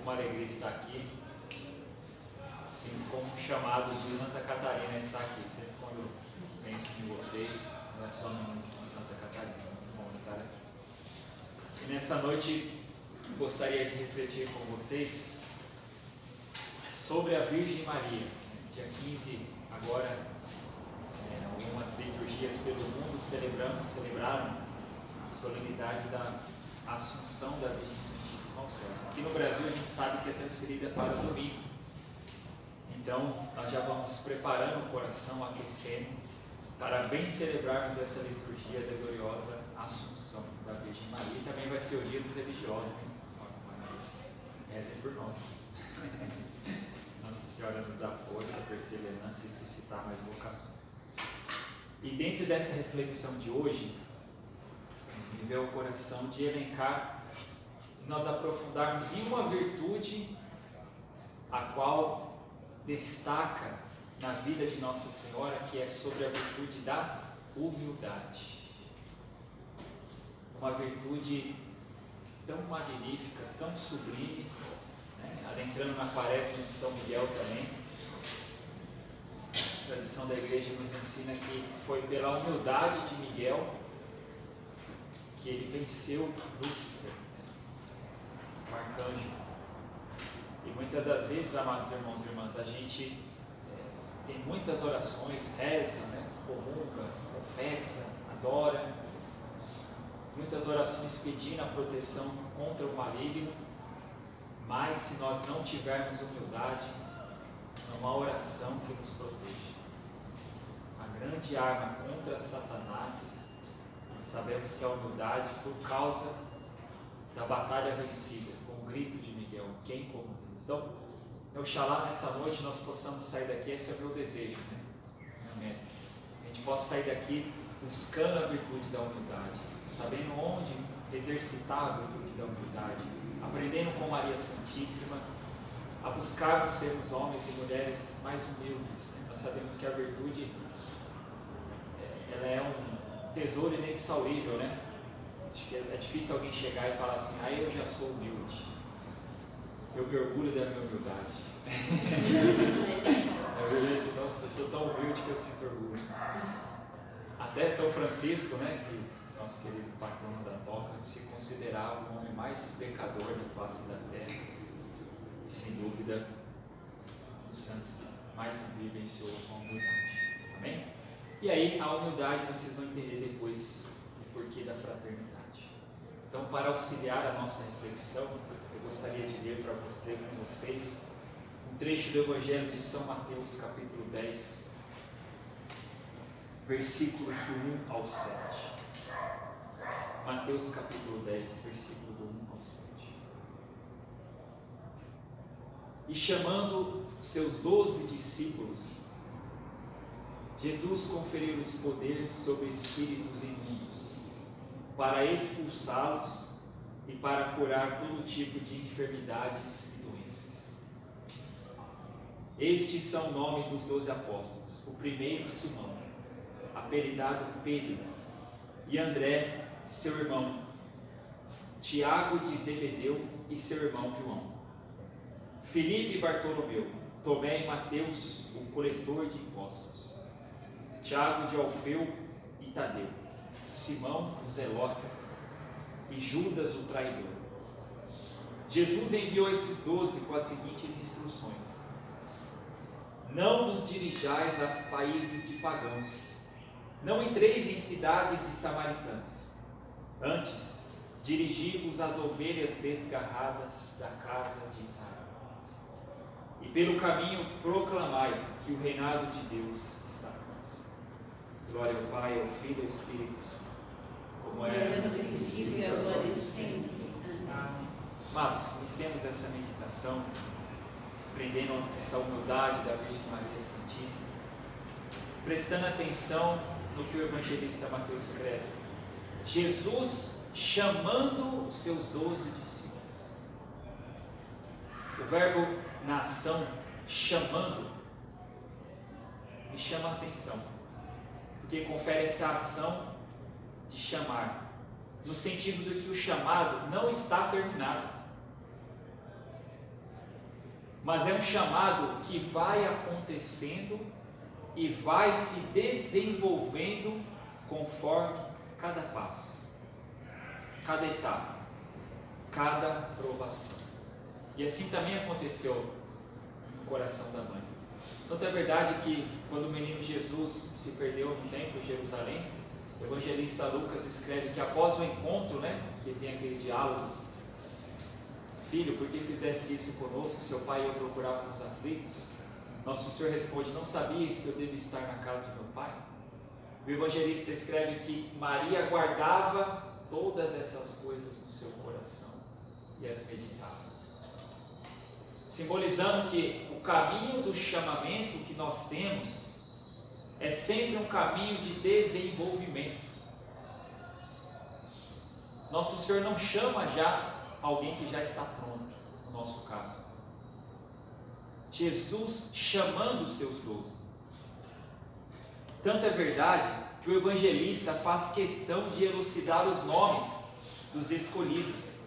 uma alegria estar aqui, assim como o chamado de Santa Catarina está aqui. Sempre quando penso em vocês, relaciono muito com Santa Catarina. Muito bom estar aqui. E nessa noite gostaria de refletir com vocês sobre a Virgem Maria. Dia 15, agora, algumas liturgias pelo mundo celebraram a solenidade da Assunção da Virgem Santíssima aos céus. Aqui no Brasil a gente sabe que é transferida para o domingo. Então nós já vamos preparando o coração, aquecendo, para bem celebrarmos essa liturgia da gloriosa Assunção da Virgem Maria. E também vai ser o dia dos religiosos. Rezem por nós. Nossa Senhora nos dá força, perseverança e suscitar mais vocações. E dentro dessa reflexão de hoje, me veio ao coração de elencar e nós aprofundarmos em uma virtude a qual destaca na vida de Nossa Senhora, que é sobre a virtude da humildade. Uma virtude tão magnífica, tão sublime, né? Adentrando na Quaresma de São Miguel também. A tradição da Igreja nos ensina que foi pela humildade de Miguel que ele venceu Lúcifer, o arcanjo. E muitas das vezes, amados irmãos e irmãs, a gente tem muitas orações, reza, comunga, confessa, adora, muitas orações pedindo a proteção contra o maligno, mas se nós não tivermos humildade, não há oração que nos proteja. A grande arma contra Satanás, sabemos que é a humildade, por causa da batalha vencida, com o grito de Miguel, quem como Deus. Então, oxalá nessa noite nós possamos sair daqui, esse é o meu desejo, Amém. A gente possa sair daqui buscando a virtude da humildade, sabendo onde exercitar a virtude da humildade, aprendendo com Maria Santíssima, a buscarmos sermos homens e mulheres mais humildes. Nós sabemos que a virtude ela é um tesouro inexaurível, Acho que é difícil alguém chegar e falar assim, eu já sou humilde, eu me orgulho da minha humildade. Nossa, eu sou tão humilde que eu sinto orgulho. Até São Francisco, que nosso querido patrono da toca, se considerava o homem mais pecador da face da terra, e sem dúvida os santos que mais vivenciou com a humildade. Amém? E aí a humildade vocês vão entender depois o porquê da fraternidade. Então, para auxiliar a nossa reflexão, eu gostaria de ler com vocês um trecho do Evangelho de São Mateus, capítulo 10, versículos do 1 ao 7. Mateus capítulo 10, versículo do 1 ao 7. E chamando seus 12 discípulos, Jesus conferiu-lhes poder sobre espíritos imundos, para expulsá-los e para curar todo tipo de enfermidades e doenças. Estes são o nome dos 12 apóstolos. O primeiro, Simão, apelidado Pedro, e André, seu irmão, Tiago de Zebedeu e seu irmão João, Filipe e Bartolomeu, Tomé e Mateus, o coletor de impostos, Tiago de Alfeu e Tadeu, Simão, o Zelotas, e Judas, o traidor. Jesus enviou esses 12 com as seguintes instruções: não vos dirijais aos países de pagãos, não entreis em cidades de samaritanos, antes dirigi-vos às ovelhas desgarradas da casa de Israel. E pelo caminho proclamai que o reinado de Deus está próximo. Glória ao Pai, ao Filho e ao Espírito Santo, como era no princípio e agora e sempre. Amém. Amados, iniciemos essa meditação, aprendendo essa humildade da Virgem Maria Santíssima, prestando atenção no que o evangelista Mateus escreve. Jesus chamando os seus 12 discípulos. O verbo na ação, chamando, me chama a atenção, porque confere essa ação de chamar, no sentido de que o chamado não está terminado. mas é um chamado que vai acontecendo e vai se desenvolvendo conforme cada passo, cada etapa, cada provação. E assim também aconteceu no coração da mãe. Tanto é verdade que quando o menino Jesus se perdeu no templo de Jerusalém, o evangelista Lucas escreve que após o encontro, que tem aquele diálogo: filho, por que fizesse isso conosco? Seu pai e eu procurávamos aflitos. Nosso Senhor responde: não sabias que eu devo estar na casa de meu pai? O evangelista escreve que Maria guardava todas essas coisas no seu coração e as meditava, simbolizando que o caminho do chamamento que nós temos é sempre um caminho de desenvolvimento. Nosso Senhor não chama já alguém que já está pronto, no nosso caso. Jesus chamando os seus 12. Tanto é verdade que o evangelista faz questão de elucidar os nomes dos escolhidos,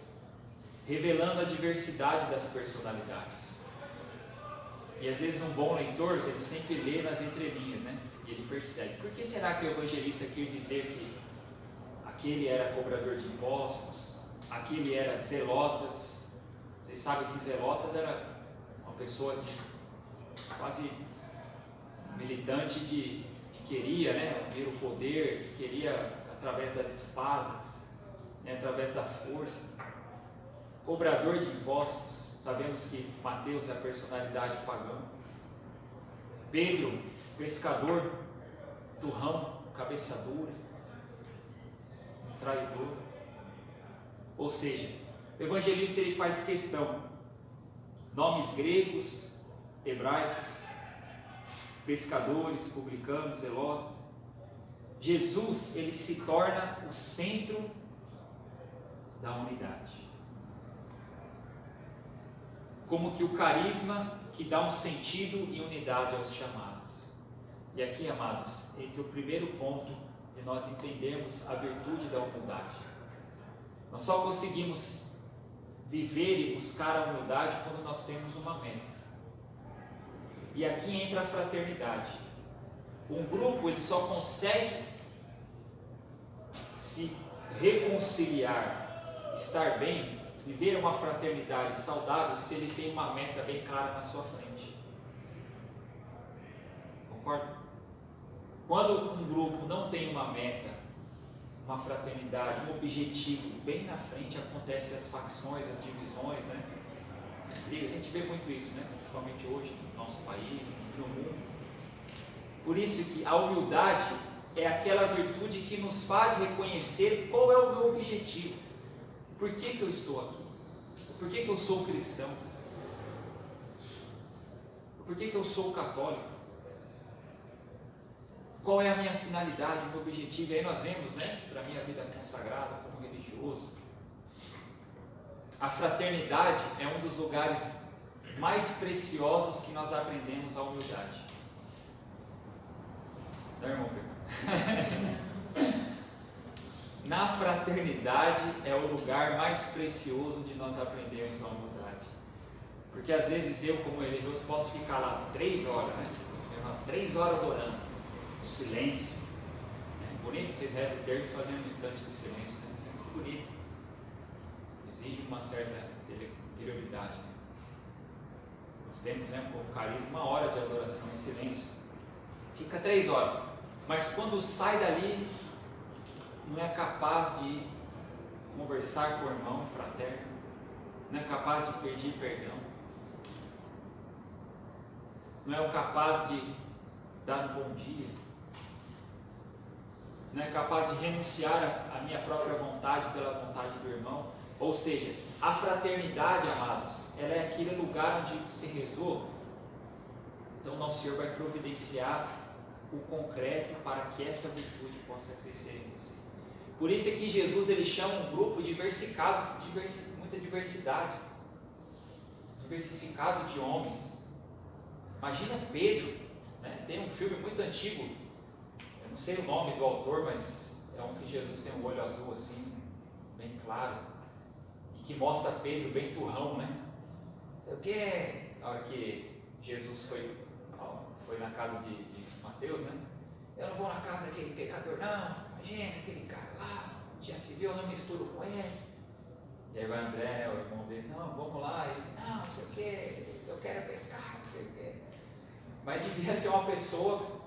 revelando a diversidade das personalidades. E às vezes um bom leitor, ele sempre lê nas entrelinhas, e ele percebe. Por que será que o evangelista quer dizer que aquele era cobrador de impostos, aquele era zelotas? Vocês sabem que zelotas era uma pessoa quase militante que queria ver o poder, que queria através das espadas, através da força. Cobrador de impostos, sabemos que Mateus é a personalidade pagã. Pedro, pescador, turrão, cabeça dura, um traidor. Ou seja, o evangelista ele faz questão, nomes gregos, hebraicos, pescadores, publicanos, zelotas. Jesus ele se torna o centro da unidade, como que o carisma que dá um sentido e unidade aos chamados. E aqui, amados, entre o primeiro ponto de nós entendermos a virtude da humildade. Nós só conseguimos viver e buscar a humildade quando nós temos uma meta. E aqui entra a fraternidade. Um grupo ele só consegue se reconciliar, estar bem, viver uma fraternidade saudável se ele tem uma meta bem clara na sua frente. Concorda? Quando um grupo não tem uma meta, uma fraternidade, um objetivo bem na frente, acontecem as facções, as divisões, A gente vê muito isso, principalmente hoje no nosso país, no mundo. Por isso que a humildade é aquela virtude que nos faz reconhecer qual é o meu objetivo. Por que eu estou aqui? Por que eu sou cristão? Por que eu sou católico? Qual é a minha finalidade, o meu objetivo? E aí nós vemos, para a minha vida consagrada como religioso, a fraternidade é um dos lugares mais preciosos que nós aprendemos a humildade. Não, irmão Pedro? Na fraternidade é o lugar mais precioso de nós aprendermos a humildade. Porque às vezes eu, como religioso, posso ficar lá 3 horas, 3 horas orando, no silêncio. Bonito, vocês rezam o terço fazendo um instante de silêncio, Isso é muito bonito. Exige uma certa interioridade. Nós temos, como carisma, 1 hora de adoração em silêncio. Fica 3 horas. Mas quando sai dali, não é capaz de conversar com o irmão fraterno, não é capaz de pedir perdão, não é capaz de dar um bom dia, não é capaz de renunciar à minha própria vontade pela vontade do irmão. Ou seja, a fraternidade, amados, ela é aquele lugar onde você rezou, então Nosso Senhor vai providenciar o concreto para que essa virtude possa crescer em você. Por isso é que Jesus ele chama um grupo diversificado, muita diversidade, diversificado de homens. Imagina Pedro, tem um filme muito antigo, eu não sei o nome do autor, mas é um que Jesus tem um olho azul assim, bem claro, e que mostra Pedro bem turrão, O que? na hora que Jesus foi na casa de Mateus, né? Eu não vou na casa daquele pecador, não. Imagina aquele cara lá, já se viu, eu não misturo com ele. E aí vai André, né, o irmão dele, não, vamos lá. Ele, não sei o que, eu quero pescar, não sei o que. Mas devia ser uma pessoa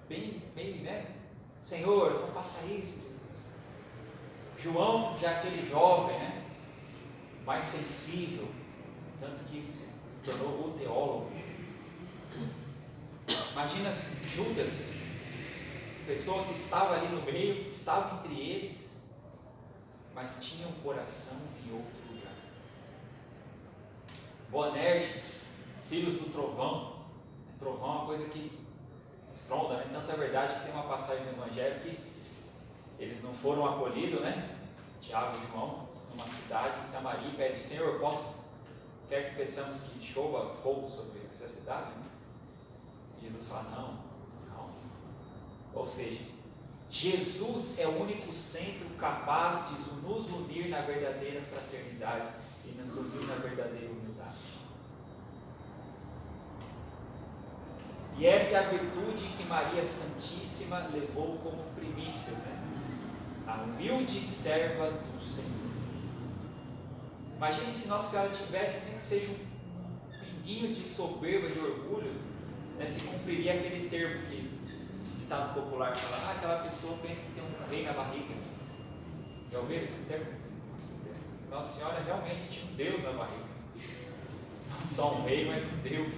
bem, né? Senhor, não faça isso, Jesus. João, já aquele jovem, né? Mais sensível, tanto que se tornou o teólogo. Imagina Judas, pessoa que estava ali no meio, estava entre eles, mas tinha um coração em outro lugar. Boanerges, filhos do trovão. Trovão é uma coisa que estronda, né? Tanta verdade que tem uma passagem no Evangelho que eles não foram acolhidos, né? Tiago e João, numa cidade em Samaria, e pede, Senhor, quer que peçamos que chova fogo sobre essa cidade? Né? E Jesus fala, não. Ou seja, Jesus é o único centro capaz de nos unir na verdadeira fraternidade e nos unir na verdadeira humildade. E essa é a virtude que Maria Santíssima levou como primícias, né? A humilde serva do Senhor. Imagine se Nossa Senhora tivesse, nem que seja um pinguinho de soberba, de orgulho, né? Se cumpriria aquele termo que ditado popular fala, aquela pessoa pensa que tem um rei na barriga. Já ouviram esse termo? Nossa Senhora realmente tinha um Deus na barriga. Não só um rei, mas um Deus.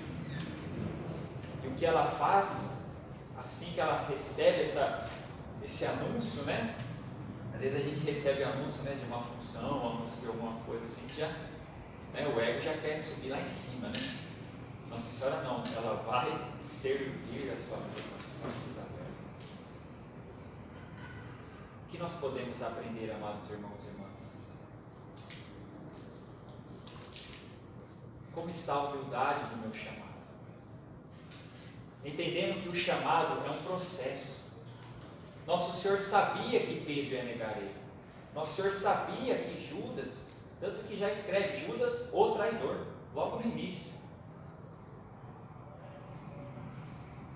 E o que ela faz, assim que ela recebe esse anúncio, né? Às vezes a gente recebe anúncio, né, de uma função, anúncio de alguma coisa assim, que já, né, o ego já quer subir lá em cima, né? Nossa Senhora não, ela vai servir a sua noiva, Santa Isabel. O que nós podemos aprender, amados irmãos e irmãs? Como está a humildade do meu chamado? Entendendo que o chamado é um processo. Nosso Senhor sabia que Pedro ia negar ele. Nosso Senhor sabia que Judas, tanto que já escreve Judas, o traidor, logo no início.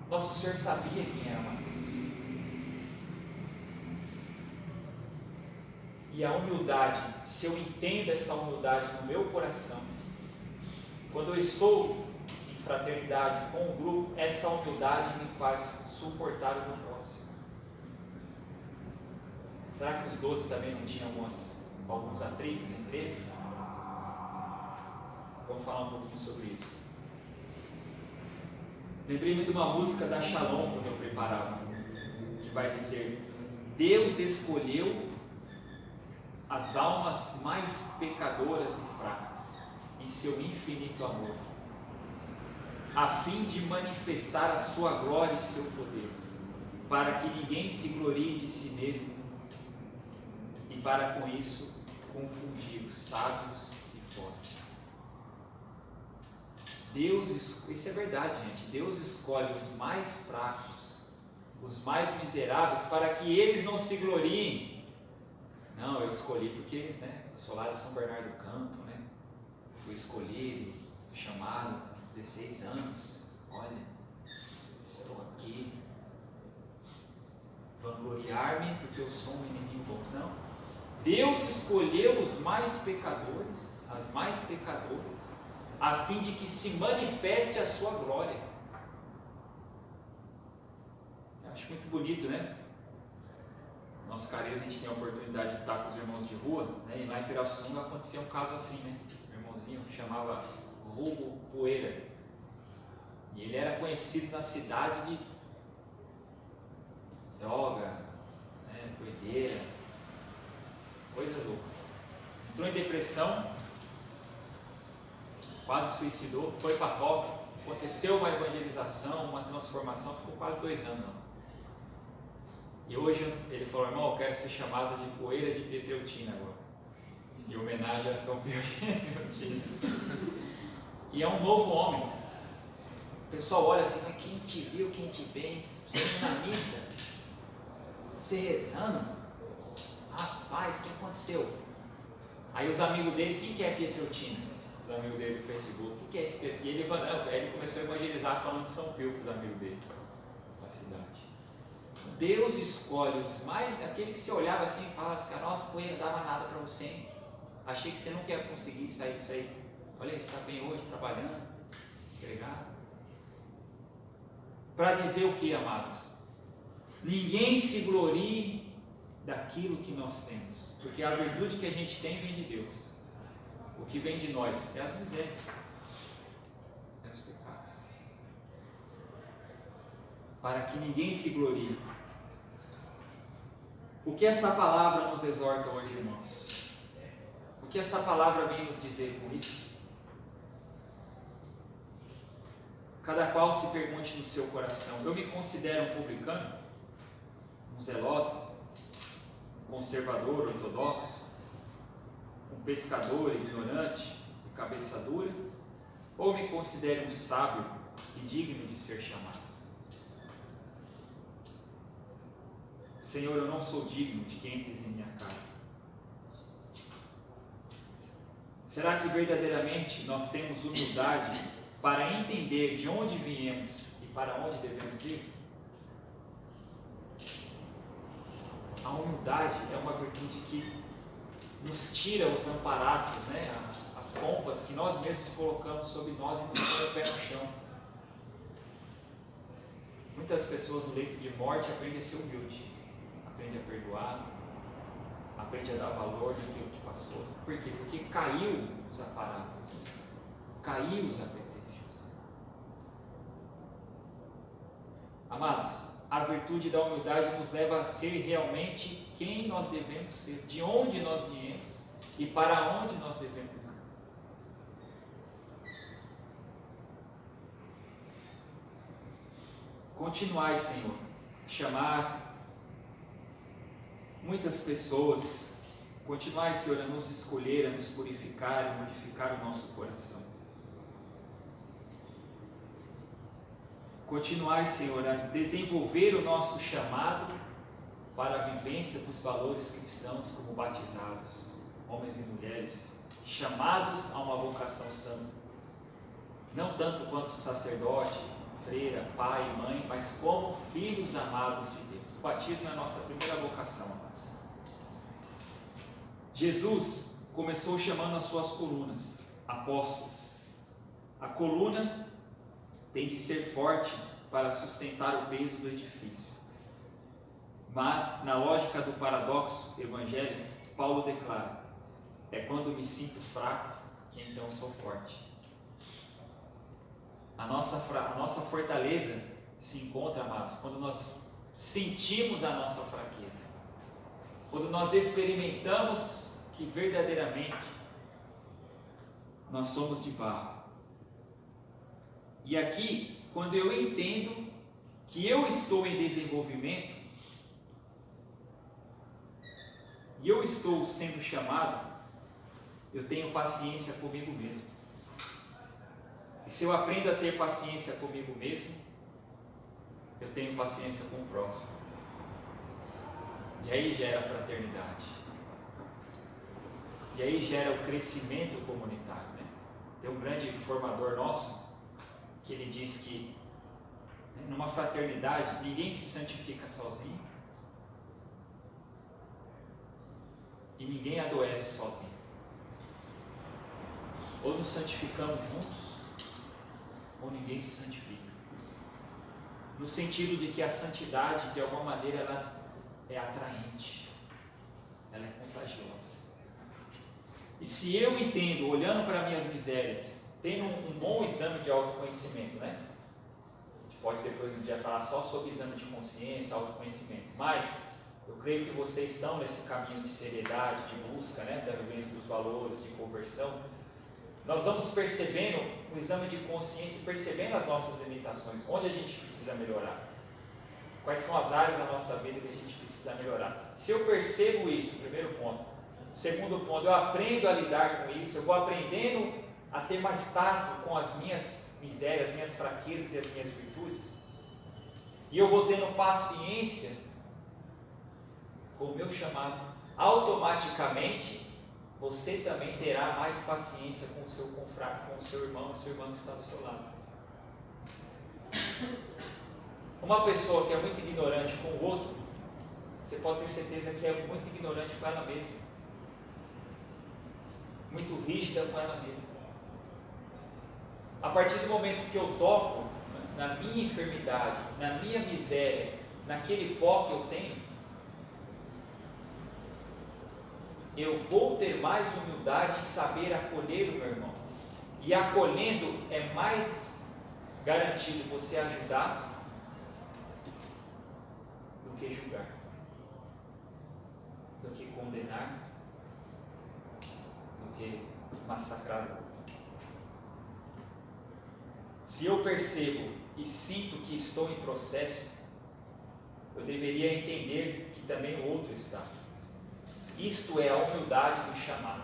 Nosso Senhor sabia quem era Mateus. E a humildade, se eu entendo essa humildade no meu coração, quando eu estou em fraternidade com o grupo, essa humildade me faz suportar o meu próximo. Será que os 12 também não tinham alguns atritos entre eles? Vamos falar um pouquinho sobre isso. Lembrei-me de uma música da Shalom quando eu preparava, que vai dizer: Deus escolheu as almas mais pecadoras e fracas em seu infinito amor, a fim de manifestar a sua glória e seu poder, para que ninguém se glorie de si mesmo e para com isso confundir os sábios e fortes. Isso é verdade, gente. Deus escolhe os mais fracos, os mais miseráveis, para que eles não se gloriem. Não, eu escolhi porque, né, eu sou lá de São Bernardo do Campo, né? Fui escolhido, chamado com 16 anos. Olha, estou aqui. Vangloriar-me porque eu sou um inimigo bom. Não. Deus escolheu os mais pecadores, as mais pecadoras, a fim de que se manifeste a sua glória. Eu acho muito bonito, né? Nosso Careiro, a gente tem a oportunidade de estar com os irmãos de rua, né? E lá em Pirassununga aconteceu um caso assim, né? Um irmãozinho que chamava Hugo Poeira. E ele era conhecido na cidade de droga, né? Doideira, coisa louca. Entrou em depressão, quase suicidou, foi para a toca, aconteceu uma evangelização, uma transformação, ficou quase 2 anos. E hoje ele falou: irmão, eu quero ser chamado de Poeira de Pietreutina agora, em homenagem a São Pio de Pietreutina. E é um novo homem. O pessoal olha assim: mas quem te viu, quem te vê, você indo na missa, você rezando, rapaz, o que aconteceu? Aí os amigos dele: quem que é Pietreutina? os amigos dele do Facebook, o que é esse Pedro? E ele começou a evangelizar falando de São Pio para os amigos dele, da cidade. Deus escolhe os mais, aquele que você olhava assim e falava assim, nossa, poeira, não dava nada para você, hein? Achei que você não ia conseguir sair disso aí. Olha, você está bem hoje, trabalhando, empregado. Para dizer o que, amados? Ninguém se glorie daquilo que nós temos, porque a virtude que a gente tem vem de Deus. O que vem de nós é as misérias, é os pecados. Para que ninguém se glorie. O que essa palavra nos exorta hoje, irmãos? O que essa palavra vem nos dizer com isso? Cada qual se pergunte no seu coração: eu me considero um publicano? Um zelotes? Um conservador ortodoxo? Um pescador ignorante e cabeça dura? Ou me considero um sábio e digno de ser chamado? Senhor, eu não sou digno de que entres em minha casa. Será que verdadeiramente nós temos humildade para entender de onde viemos e para onde devemos ir? A humildade é uma virtude que nos tira os amparatos, né? As pompas que nós mesmos colocamos sobre nós e nos põe o pé no chão. Muitas pessoas no leito de morte aprendem a ser humilde, aprendem a perdoar, aprendem a dar valor naquilo que passou. Por quê? Porque caiu os aparatos, caiu os apetrechos. Amados, a virtude da humildade nos leva a ser realmente quem nós devemos ser, de onde nós viemos e para onde nós devemos ir. Continuai, Senhor, chamar muitas pessoas, continuai, Senhor, a nos escolher, a nos purificar e modificar o nosso coração. Continuai, Senhor, a desenvolver o nosso chamado para a vivência dos valores cristãos como batizados, homens e mulheres, chamados a uma vocação santa. Não tanto quanto sacerdote, freira, pai, mãe, mas como filhos amados de Deus. O batismo é a nossa primeira vocação, amados. Jesus começou chamando as suas colunas, apóstolos. A coluna tem de ser forte para sustentar o peso do edifício. Mas, na lógica do paradoxo evangélico, Paulo declara: é quando me sinto fraco que então sou forte. A nossa fortaleza se encontra, amados, quando nós sentimos a nossa fraqueza, quando nós experimentamos que verdadeiramente nós somos de barro. E aqui, quando eu entendo que eu estou em desenvolvimento e eu estou sendo chamado, eu tenho paciência comigo mesmo. E se eu aprendo a ter paciência comigo mesmo, eu tenho paciência com o próximo. E aí gera a fraternidade. E aí gera o crescimento comunitário, né? Tem um grande formador nosso que ele diz que numa fraternidade ninguém se santifica sozinho e ninguém adoece sozinho. Ou nos santificamos juntos, ou ninguém se santifica. No sentido de que a santidade, de alguma maneira, ela é atraente, ela é contagiosa. E se eu entendo, olhando para minhas misérias, tendo um bom exame de autoconhecimento, né? A gente pode depois um dia falar só sobre exame de consciência, autoconhecimento, mas eu creio que vocês estão nesse caminho de seriedade, de busca, né? Da vivência dos valores, de conversão. Nós vamos percebendo o exame de consciência e percebendo as nossas limitações, onde a gente precisa melhorar, quais são as áreas da nossa vida que a gente precisa melhorar. Se eu percebo isso, primeiro ponto. Segundo ponto, eu aprendo a lidar com isso, eu vou aprendendo a ter mais tato com as minhas misérias, as minhas fraquezas e as minhas virtudes, e eu vou tendo paciência com o meu chamado, automaticamente você também terá mais paciência com o seu confrade, com o seu irmão, a sua irmã que está do seu lado. Uma pessoa que é muito ignorante com o outro, você pode ter certeza que é muito ignorante com ela mesma, muito rígida com ela mesma. A partir do momento que eu toco na minha enfermidade, na minha miséria, naquele pó que eu tenho, eu vou ter mais humildade em saber acolher o meu irmão. E acolhendo é mais garantido você ajudar do que julgar, do que condenar, do que massacrar o outro. Se eu percebo e sinto que estou em processo, eu deveria entender que também o outro está. Isto é a humildade do chamado.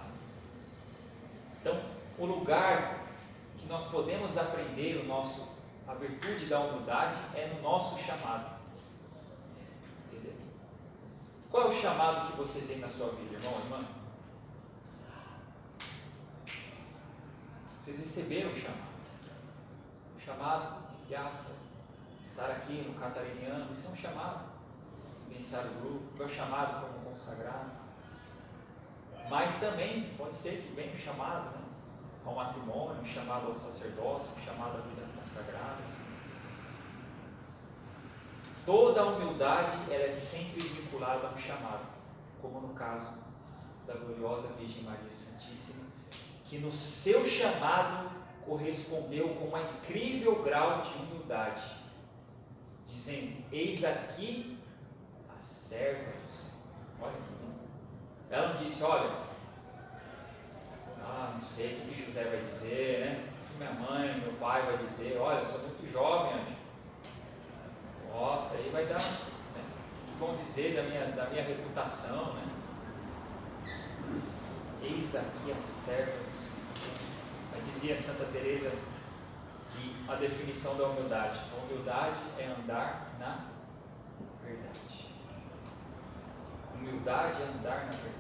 Então, o lugar que nós podemos aprender a virtude da humildade é no nosso chamado. Entendeu? Qual é o chamado que você tem na sua vida, irmão, irmã? Vocês receberam o chamado. O chamado, entre aspas, estar aqui no Catariniano, isso é um chamado. Vivenciar o grupo, meu chamado como consagrado. Mas também pode ser que venha um chamado, né, ao matrimônio, um chamado ao sacerdócio, um chamado à vida consagrada. Toda a humildade ela é sempre vinculada a um chamado, como no caso da gloriosa Virgem Maria Santíssima, que no seu chamado correspondeu com um incrível grau de humildade, dizendo: eis aqui a serva do Senhor. Olha que lindo. Ela não disse: olha, não sei o que José vai dizer, né? O que minha mãe, meu pai vai dizer. Olha, eu sou muito jovem, anjo. Nossa, aí vai dar, né? O que vão dizer da minha reputação, né? Eis aqui a serva do Senhor. Dizia Santa Teresa que a definição da humildade: a humildade é andar na verdade. Humildade é andar na verdade.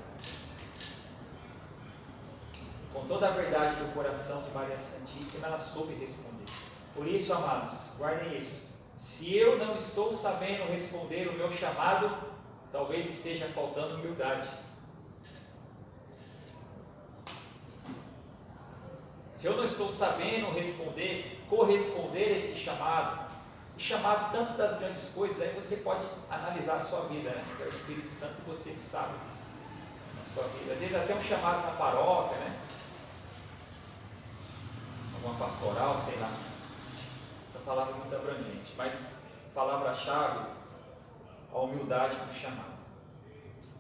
Com toda a verdade do coração de Maria Santíssima, ela soube responder. Por isso, amados, guardem isso. Se eu não estou sabendo responder o meu chamado, talvez esteja faltando humildade. Se eu não estou sabendo corresponder a esse chamado, tanto das grandes coisas, aí você pode analisar a sua vida, né? Que é o Espírito Santo, você que sabe na sua vida. Às vezes até um chamado na paróquia, né? Alguma pastoral, sei lá. Essa palavra é muito abrangente, mas palavra-chave, a humildade no chamado.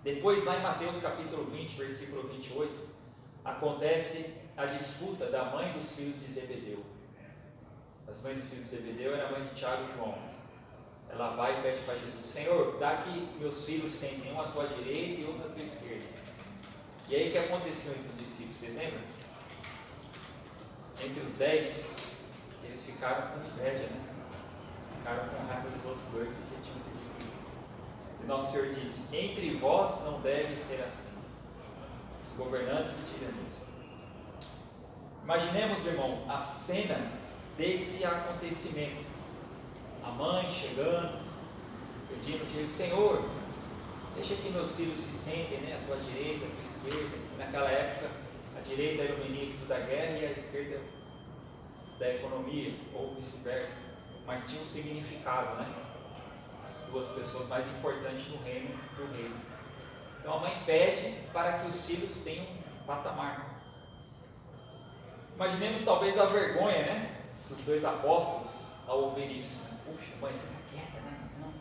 Depois, lá em Mateus capítulo 20, versículo 28, acontece a disputa da mãe dos filhos de Zebedeu. As mães dos filhos de Zebedeu era a mãe de Tiago e João. Ela vai e pede para Jesus: Senhor, dá que meus filhos sentem um à tua direita e outro à tua esquerda. E aí o que aconteceu entre os discípulos, vocês lembram? Entre os 10, eles ficaram com inveja, né? Ficaram com raiva dos outros dois porque tinham filhos. E nosso Senhor disse: entre vós não deve ser assim. Os governantes tiranismo. Imaginemos, irmão, a cena desse acontecimento. A mãe chegando, pedindo a Senhor, deixa que meus filhos se sentem, né, à tua direita, à tua esquerda. Naquela época, a direita era o ministro da guerra e a esquerda da economia, ou vice-versa. Mas tinha um significado, né? As duas pessoas mais importantes no reino do rei. Então a mãe pede para que os filhos tenham patamar. Imaginemos talvez a vergonha, né, dos dois apóstolos ao ouvir isso. Puxa, mãe, fica quieta, né? Não.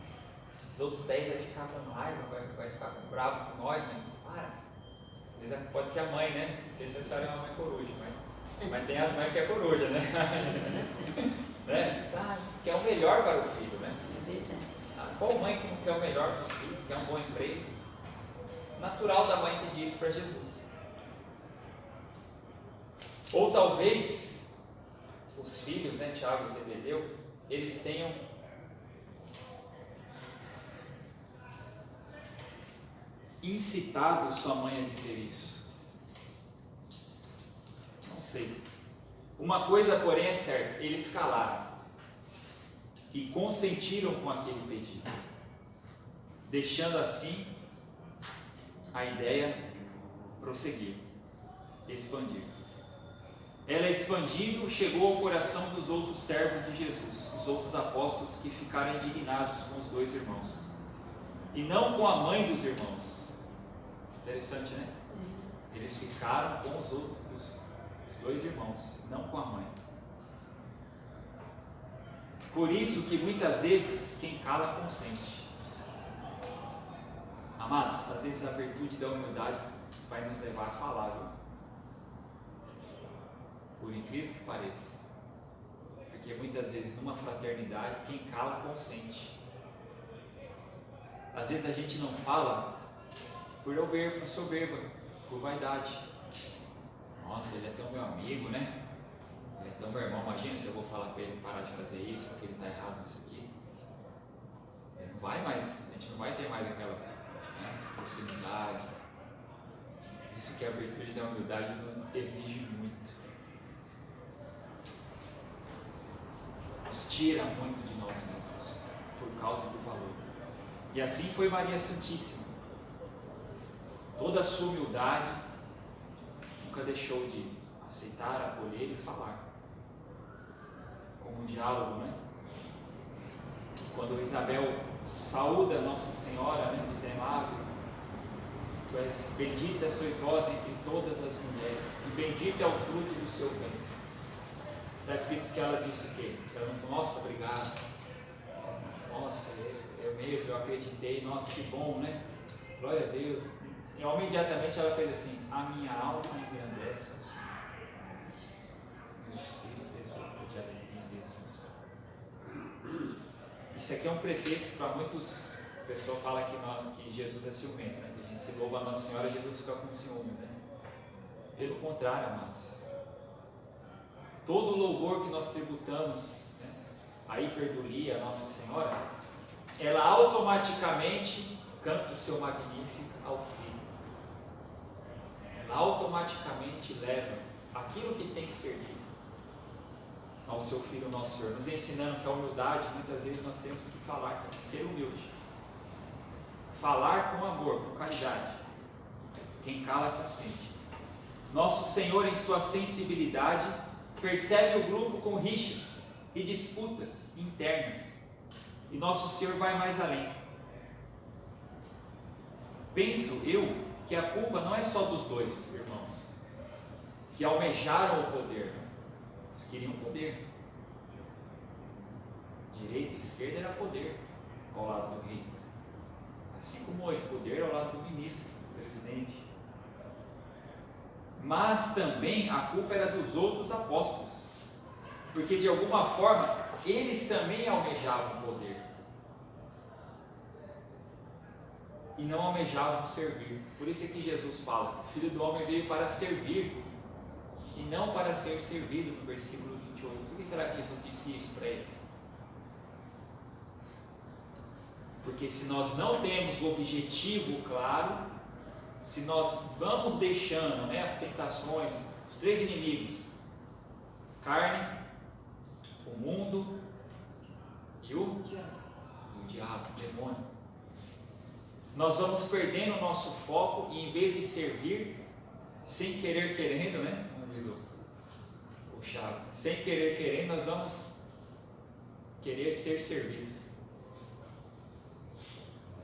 Os outros 10 vai ficar com raiva, vai ficar bravo com nós, mãe. Para. Pode ser a mãe, né? Não sei se a senhora é uma mãe coruja, mas tem as mães que é coruja, né? Né? Quer o melhor para o filho, né? Qual mãe que não quer o melhor para o filho? Quer um bom emprego? Natural da mãe pedir isso para Jesus. Ou talvez os filhos, né, Tiago e Zebedeu, eles tenham incitado sua mãe a dizer isso. seco. Uma coisa, porém, é certa: eles calaram e consentiram com aquele pedido, deixando assim a ideia prosseguir, expandir. Ela expandindo, chegou ao coração dos outros servos de Jesus, os outros apóstolos, que ficaram indignados com os dois irmãos, e não com a mãe dos irmãos. Interessante, né? Eles ficaram com os dois irmãos, não com a mãe. Por isso que muitas vezes quem cala consente. Amados, às vezes a virtude da humildade vai nos levar a falar, viu? Por incrível que pareça. Porque muitas vezes numa fraternidade quem cala consente. Às vezes a gente não fala por soberba, por vaidade. Nossa, ele é tão meu amigo, né? Ele é tão meu irmão. Imagina se eu vou falar para ele parar de fazer isso, porque ele está errado nisso aqui. Ele não vai mais, a gente não vai ter mais aquela proximidade. Isso que a virtude da humildade nos exige muito. Nos tira muito de nós mesmos, por causa do valor. E assim foi Maria Santíssima. Toda a sua humildade, nunca deixou de aceitar, acolher e falar. Como um diálogo, né? Quando Isabel saúda Nossa Senhora, né, dizendo: Ave, tu és bendita sois vós entre todas as mulheres, e bendito é o fruto do seu ventre. Está escrito que ela disse o quê? Ela não falou: nossa, obrigado. Nossa, eu acreditei, nossa, que bom, né? Glória a Deus. E imediatamente ela fez assim: a minha alma engrandece ao Senhor. Meu espírito exulta de alegria em Deus, meu Senhor. Isso aqui é um pretexto para muitos. A pessoa fala que Jesus é ciumento, né? Que a gente se louva a Nossa Senhora e Jesus fica com ciúmes, né? Pelo contrário, amados. Todo o louvor que nós tributamos, né, a hiperdulia, a Nossa Senhora, ela automaticamente canta o seu magnífico ao Filho. Ela automaticamente leva aquilo que tem que ser dito ao seu Filho, nosso Senhor, nos ensinando que a humildade, muitas vezes nós temos que falar, tem que ser humilde. Falar com amor, com caridade. Quem cala consente. Nosso Senhor, em sua sensibilidade, percebe o grupo com rixas e disputas internas. E Nosso Senhor vai mais além. Penso eu que a culpa não é só dos dois irmãos, que almejaram o poder. Eles queriam poder. Direita e esquerda era poder ao lado do rei. Assim como hoje, poder ao lado do ministro, do presidente. Mas também a culpa era dos outros apóstolos, porque de alguma forma eles também almejavam poder e não almejavam servir. Por isso é que Jesus fala: o Filho do Homem veio para servir e não para ser servido, no versículo 28. Por que será que Jesus disse isso para eles? Porque se nós não temos o objetivo claro, se nós vamos deixando, né, as tentações, os três inimigos, carne, o mundo e o diabo, o demônio, nós vamos perdendo o nosso foco e, em vez de servir, sem querer querendo, né, como diz o Chave, sem querer querendo, nós vamos querer ser servidos.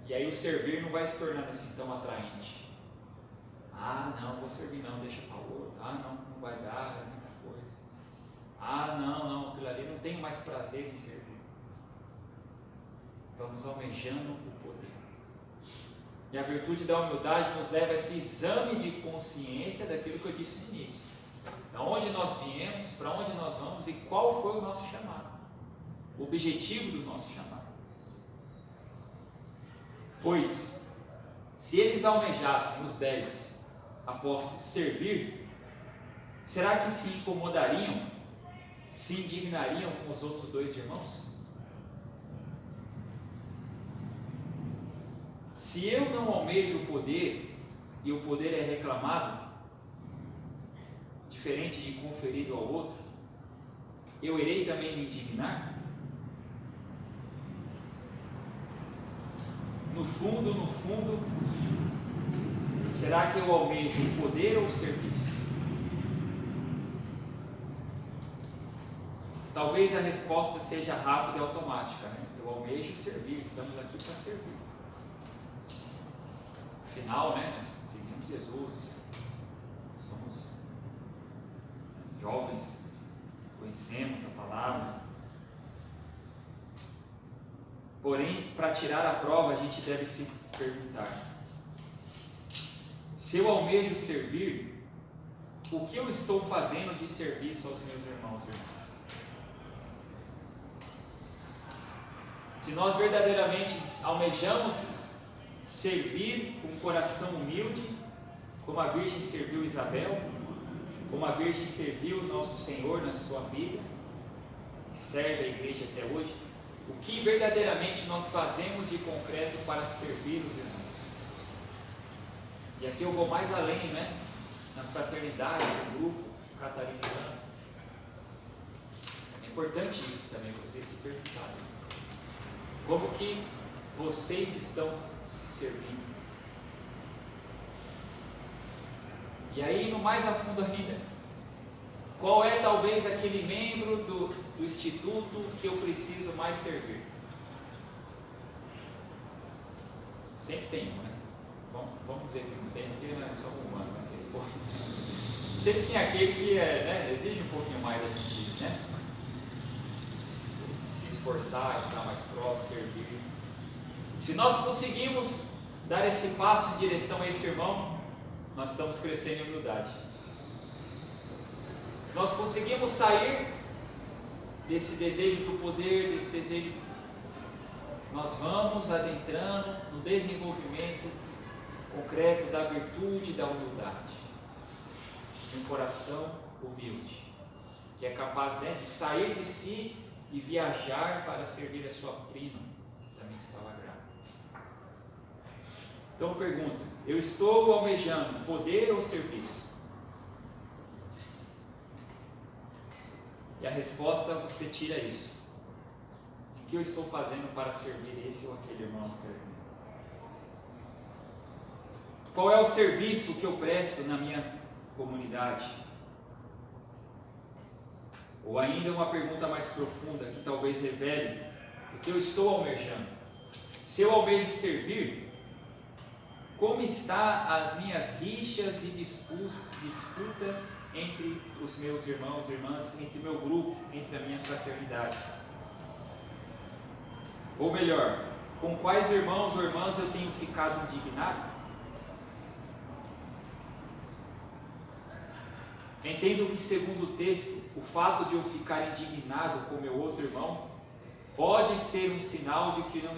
E aí o servir não vai se tornando assim tão atraente. Ah, não, vou servir não, deixa para o outro. Ah, não vai dar, é muita coisa. Ah, não, aquilo ali não tenho mais prazer em servir. Vamos almejando o poder. E a virtude da humildade nos leva a esse exame de consciência daquilo que eu disse no início. Da onde nós viemos, para onde nós vamos e qual foi o nosso chamado. O objetivo do nosso chamado. Pois, se eles almejassem, os 10 apóstolos, servir, será que se incomodariam, se indignariam com os outros dois irmãos? Se eu não almejo o poder e o poder é reclamado, de diferente de conferido ao outro, eu irei também me indignar? No fundo, será que eu almejo o poder ou o serviço? Talvez a resposta seja rápida e automática, né? Eu almejo servir, estamos aqui para servir. Afinal, né, nós seguimos Jesus, somos jovens, conhecemos a palavra. Porém, para tirar a prova, a gente deve se perguntar: se eu almejo servir, o que eu estou fazendo de serviço aos meus irmãos e irmãs? Se nós verdadeiramente almejamos servir com um coração humilde, como a Virgem serviu Isabel, como a Virgem serviu nosso Senhor na sua vida, e serve a igreja até hoje, o que verdadeiramente nós fazemos de concreto para servir os irmãos? E aqui eu vou mais além, né? Na fraternidade, no grupo catarinano. É importante isso também, vocês se perguntarem. Como que vocês estão se servindo? E aí, no mais a fundo ainda, qual é talvez aquele membro do instituto que eu preciso mais servir? Sempre tem um, né? Vamos dizer que não tem, porque não é só humano, né? Sempre tem aquele que né, exige um pouquinho mais da gente, né? Se esforçar, estar mais próximo, servir. Se nós conseguimos dar esse passo em direção a esse irmão, nós estamos crescendo em humildade. Se nós conseguimos sair desse desejo do poder, desse desejo, nós vamos adentrando no desenvolvimento concreto da virtude da humildade, um coração humilde, que é capaz, né, de sair de si e viajar para servir a sua prima, que também estava grávida. Então eu pergunto: eu estou almejando poder ou serviço? E a resposta, você tira isso. O que eu estou fazendo para servir esse ou aquele irmão? Qual é o serviço que eu presto na minha comunidade? Ou ainda uma pergunta mais profunda, que talvez revele o que eu estou almejando. Se eu almejo servir, como está as minhas rixas e disputas entre os meus irmãos e irmãs, entre o meu grupo, entre a minha fraternidade? Ou melhor, com quais irmãos ou irmãs eu tenho ficado indignado? Entendo que, segundo o texto, o fato de eu ficar indignado com meu outro irmão pode ser um sinal de que eu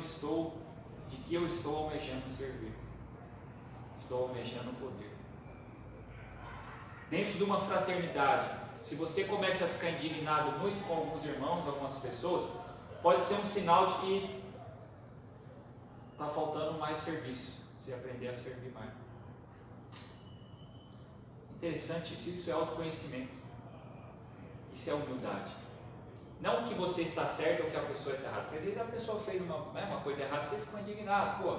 estou almejando servir. Estou almejando poder. Dentro de uma fraternidade, se você começa a ficar indignado muito com alguns irmãos, algumas pessoas, pode ser um sinal de que está faltando mais serviço, você aprender a servir mais. Interessante isso é autoconhecimento, isso é humildade. Não que você está certo ou que a pessoa está errada, porque às vezes a pessoa fez uma coisa errada e você ficou indignado, pô,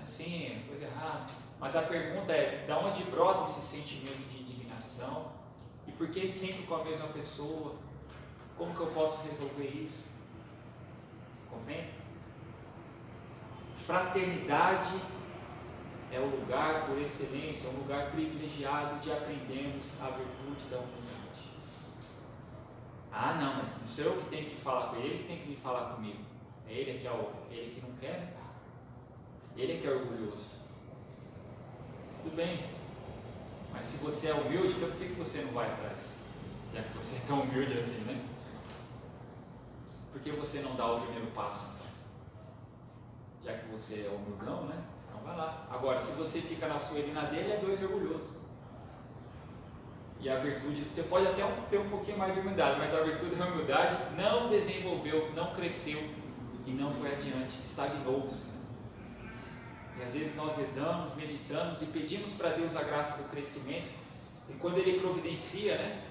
assim, coisa errada. Mas a pergunta é: de onde brota esse sentimento de indignação? E por que sempre com a mesma pessoa? Como que eu posso resolver isso? Compreende? Fraternidade é o lugar por excelência, um lugar privilegiado de aprendermos a virtude da humildade. Ah, não, mas não sou eu que tenho que falar com ele, que tem que vir falar comigo. É ele que não quer, né? Ele é que é orgulhoso. Tudo bem, mas se você é humilde, então por que você não vai atrás? Já que você é tão humilde assim, né? Por que você não dá o primeiro passo, então? Já que você é humildão, né? Então vai lá. Agora, se você fica na sua e na dele, é dois orgulhosos. E a virtude, você pode até ter um pouquinho mais de humildade, mas a virtude da humildade não desenvolveu, não cresceu e não foi adiante, estagnou-se. E às vezes nós rezamos, meditamos e pedimos para Deus a graça do crescimento, E quando Ele providencia, né,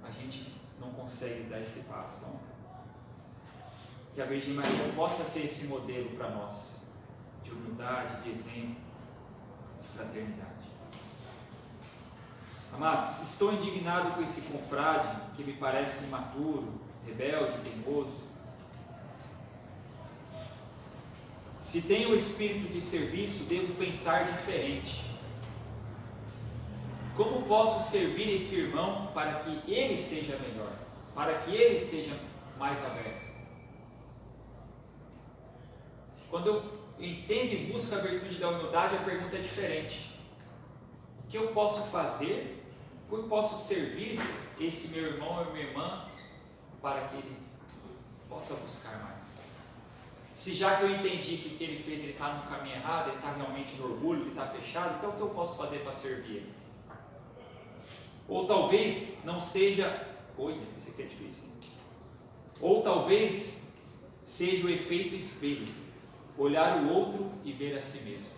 a gente não consegue dar esse passo. Então, que a Virgem Maria possa ser esse modelo para nós, de humildade, de exemplo, de fraternidade. Amados, estou indignado com esse confrade que me parece imaturo, rebelde, teimoso. Se tenho o espírito de serviço, devo pensar diferente. Como posso servir esse irmão para que ele seja melhor, para que ele seja mais aberto? Quando eu entendo e busco a virtude da humildade, a pergunta é diferente. O que eu posso fazer? Como eu posso servir esse meu irmão ou minha irmã para que ele possa buscar mais? Se já que eu entendi que o que ele fez, ele está no caminho errado, ele está realmente no orgulho, ele está fechado, então o que eu posso fazer para servir ele? Ou talvez não seja... Olha, esse aqui é difícil. Hein? Ou talvez seja o efeito espelho. Olhar o outro e ver a si mesmo.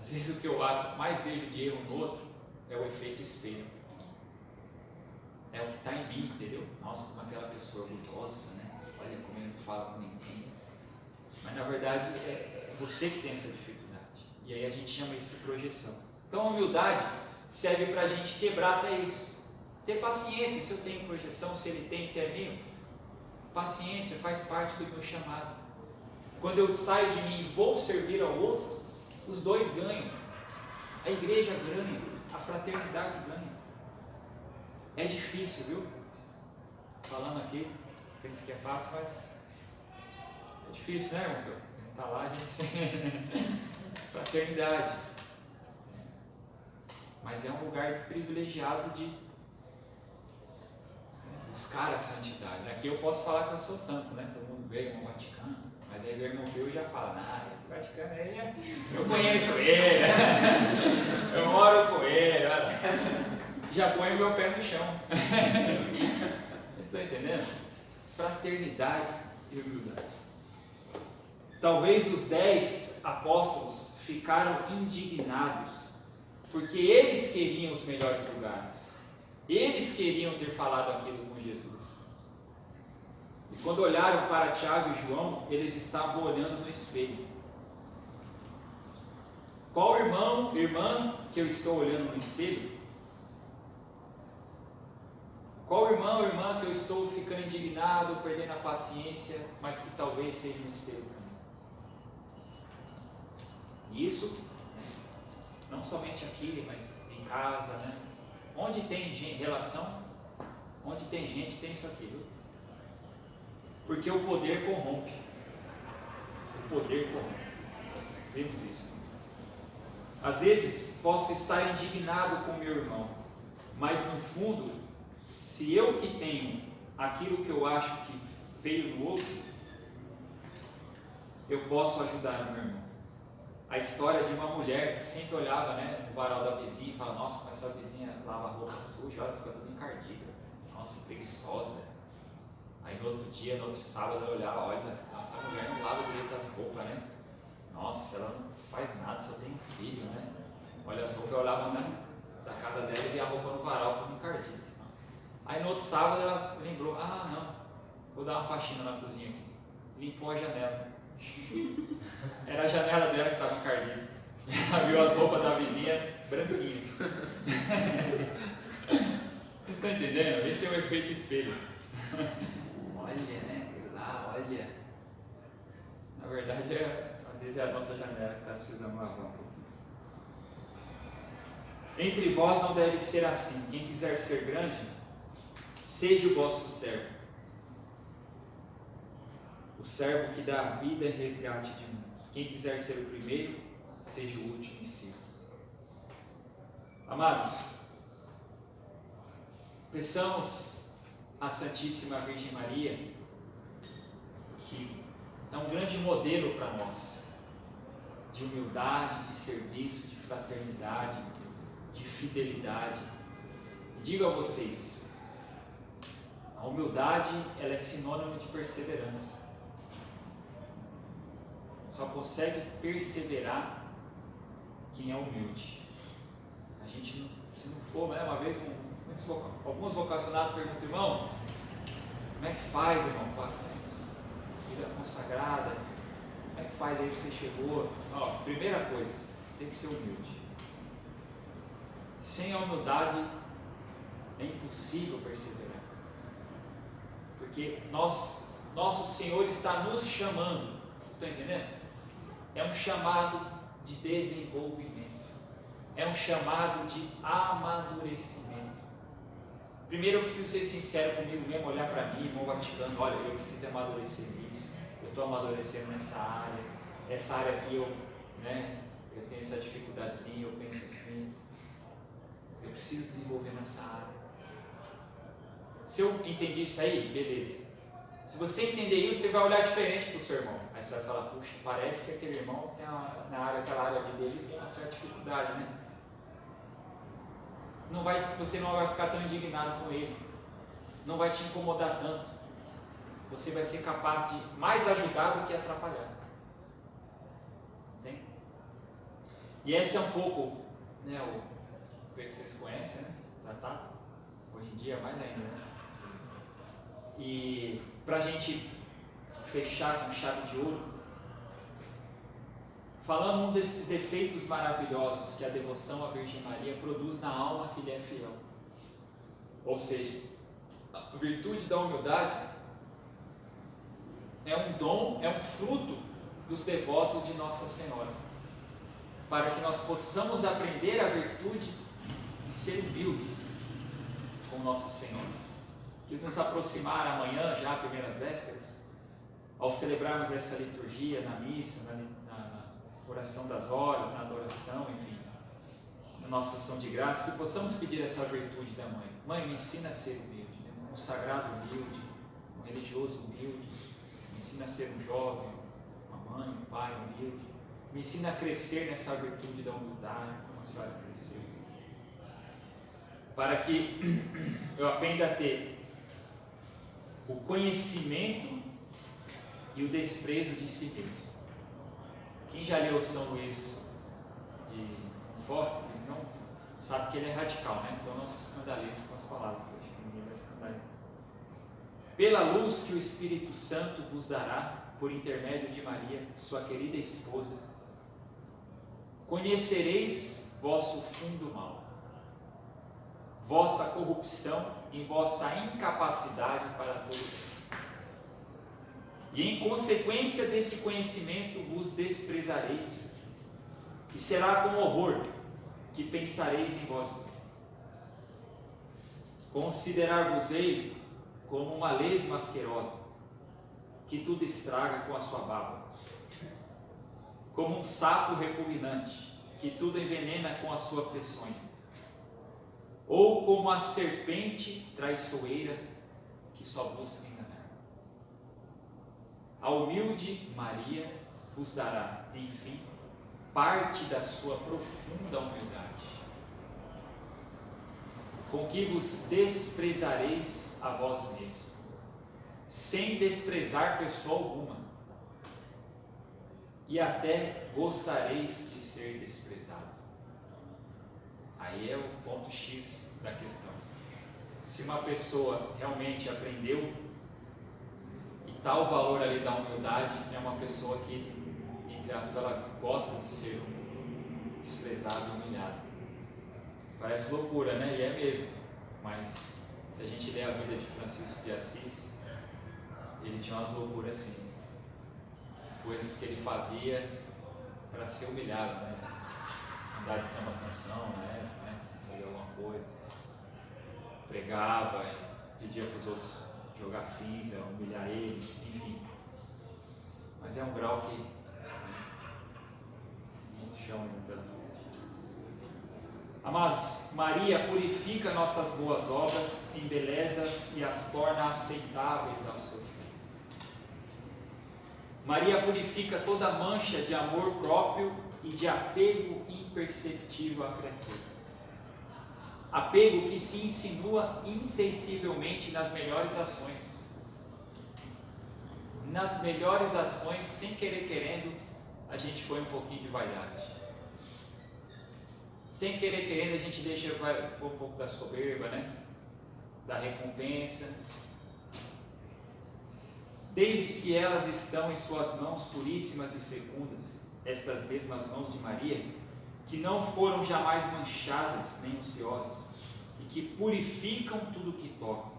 Às vezes o que eu mais vejo de erro no outro é o efeito espelho. É o que está em mim, entendeu? Nossa, como aquela pessoa orgulhosa, né? Olha como ele não fala com ninguém. Mas na verdade é você que tem essa dificuldade. E aí a gente chama isso de projeção. Então a humildade serve para a gente quebrar até isso. Ter paciência, se eu tenho projeção, se ele tem, se é meu. Paciência faz parte do meu chamado. Quando eu saio de mim e vou servir ao outro, os dois ganham. A igreja ganha, a fraternidade ganha. É difícil, viu? Falando aqui, pensa que é fácil, mas é difícil, né, irmão? Tá lá, a gente fraternidade. Mas é um lugar privilegiado de buscar a santidade. Aqui eu posso falar que eu sou santo, né? Todo mundo vê irmão Vaticano, mas aí o irmão viu e já fala, esse Vaticano aí, eu conheço ele, eu moro com ele, já ponho meu pé no chão. Vocês estão entendendo? Fraternidade e humildade. Talvez os 10 apóstolos ficaram indignados, porque eles queriam os melhores lugares. Eles queriam ter falado aquilo com Jesus. E quando olharam para Tiago e João, eles estavam olhando no espelho. Qual irmão, irmã que eu estou olhando no espelho? Qual irmão, irmã que eu estou ficando indignado, perdendo a paciência, mas que talvez seja um espelho para mim? Isso, não somente aqui, mas em casa, né? Onde tem relação, onde tem gente, tem isso aqui, viu? Porque o poder corrompe. O poder corrompe. Nós vemos isso. Às vezes posso estar indignado com meu irmão, mas no fundo, se eu que tenho aquilo que eu acho que veio do outro, eu posso ajudar o meu irmão. A história de uma mulher que sempre olhava, né, no varal da vizinha e falava, nossa, como essa vizinha lava a roupa suja, olha, fica tudo encardida, nossa, preguiçosa. Aí no outro dia, no outro sábado, ela olhava, olha, essa mulher não lava direito as roupas, né? Nossa, ela não faz nada, só tem um filho, né? Olha as roupas, eu olhava, né, da casa dela e via a roupa no varal, tudo encardida. Aí no outro sábado ela lembrou, não, vou dar uma faxina na cozinha aqui. Limpou a janela. Era a janela dela que estava encardida. Ela viu as roupas da vizinha branquinhas. Vocês estão entendendo? Esse é o efeito espelho. Olha, né? Lá, olha. Na verdade, às vezes é a nossa janela que está precisando lavar um pouquinho. Entre vós não deve ser assim. Quem quiser ser grande, seja o vosso servo. O servo que dá a vida e resgate de muitos. Quem quiser ser o primeiro, seja o último e sirva. Amados, peçamos à Santíssima Virgem Maria, que é um grande modelo para nós, de humildade, de serviço, de fraternidade, de fidelidade. E digo a vocês, a humildade ela é sinônimo de perseverança. Só consegue perseverar quem é humilde. A gente não, se não for, né, uma vez alguns vocacionados perguntam, irmão, como é que faz, irmão, vida consagrada, como é que faz aí que você chegou? Ó, primeira coisa, tem que ser humilde. Sem a humildade é impossível perseverar, porque nosso Senhor está nos chamando, vocês estão entendendo? É um chamado de desenvolvimento, é um chamado de amadurecimento. Primeiro eu preciso ser sincero comigo mesmo, olhar para mim, irmão Vaticano, olha, eu preciso amadurecer nisso, eu estou amadurecendo nessa área, essa área aqui eu tenho essa dificuldadezinha, eu penso assim, eu preciso desenvolver nessa área. Se eu entendi isso aí, beleza. Se você entender isso, você vai olhar diferente para o seu irmão. Aí você vai falar, puxa, parece que aquele irmão tem aquela área dele tem uma certa dificuldade, né? Você não vai ficar tão indignado com ele, não vai te incomodar tanto, você vai ser capaz de mais ajudar do que atrapalhar. Entende? E esse é um pouco, né, o que vocês conhecem, né? Tratado, hoje em dia mais ainda, né? E para a gente fechar com chave de ouro, falando um desses efeitos maravilhosos que a devoção à Virgem Maria produz na alma que lhe é fiel. Ou seja, a virtude da humildade é um dom, é um fruto dos devotos de Nossa Senhora, para que nós possamos aprender a virtude de ser humildes com Nossa Senhora. Que nos aproximar amanhã, já primeiras vésperas, ao celebrarmos essa liturgia na missa, na oração das horas, na adoração, enfim, na nossa ação de graça, que possamos pedir essa virtude da mãe. Mãe, me ensina a ser humilde, né? Um consagrado humilde, um religioso humilde, me ensina a ser um jovem, uma mãe, um pai humilde, me ensina a crescer nessa virtude da humildade, como a senhora cresceu, para que eu aprenda a ter o conhecimento e o desprezo de si mesmo. Quem já leu São Luís de Montfort, não sabe que ele é radical, né? Então não se escandalize com as palavras, que eu acho que ninguém vai escandalizar. Pela luz que o Espírito Santo vos dará, por intermédio de Maria, sua querida esposa, conhecereis vosso fundo mal, vossa corrupção em vossa incapacidade para todo. E em consequência desse conhecimento vos desprezareis, e será com horror que pensareis em vós mesmos. Considerar-vos-ei como uma lesma asquerosa, que tudo estraga com a sua baba, como um sapo repugnante, que tudo envenena com a sua peçonha, ou como a serpente traiçoeira, que só busca enganar. A humilde Maria vos dará, enfim, parte da sua profunda humildade, com que vos desprezareis a vós mesmos, sem desprezar pessoa alguma, e até gostareis de ser desprezado. Aí é o ponto X da questão. Se uma pessoa realmente aprendeu, e tal valor ali da humildade, é uma pessoa que, entre aspas, ela gosta de ser desprezada e humilhada. Parece loucura, né? E é mesmo. Mas se a gente ler a vida de Francisco de Assis, ele tinha umas loucuras assim. Coisas que ele fazia para ser humilhado, né? Andar de samba canção na época, né? Fazer alguma coisa. Pregava e pedia para os outros jogar cinza, humilhar ele, enfim. Mas é um grau que muito chão ainda pela frente. Amados, Maria purifica nossas boas obras, embeleza e as torna aceitáveis ao seu Filho. Maria purifica toda mancha de amor próprio e de apego imperceptível à criatura. Apego que se insinua insensivelmente nas melhores ações. Nas melhores ações, sem querer querendo, a gente põe um pouquinho de vaidade. sem querer querendo, a gente deixa um pouco da soberba, né? Da recompensa. Desde que elas estão em suas mãos puríssimas e fecundas, estas mesmas mãos de Maria, que não foram jamais manchadas nem ociosas, e que purificam tudo o que tocam,